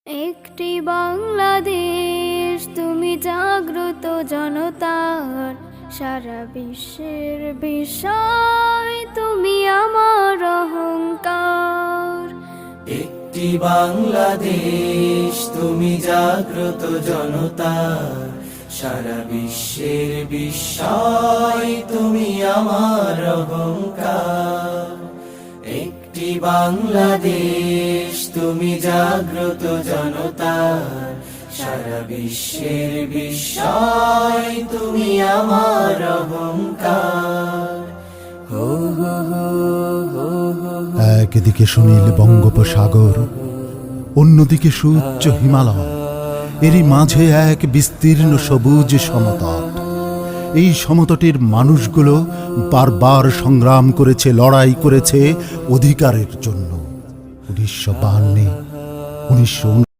একটি বাংলাদেশ, তুমি জাগ্রত জনতার, সারা বিশ্বের বিষয় তুমি আমার অহংকার। একটি বাংলাদেশ, তুমি জাগ্রত জনতার, সারা বিশ্বের বিষয় তুমি আমার অহংকার। একটি বাংলাদেশ, তুমি জাগ্রত জনতার, সারা বিশ্বের বিষয় তুমি আমার অহংকার। হো হো হো হো হো। একদিকে সুনীল বঙ্গোপসাগর, অন্যদিকে সুউচ্চ হিমালয়, এরই মাঝে এক বিস্তীর্ণ সবুজ সমতট। এই সমতটের মানুষগুলো বারবার সংগ্রাম করেছে, লড়াই করেছে অধিকারের জন্য। 1952, 19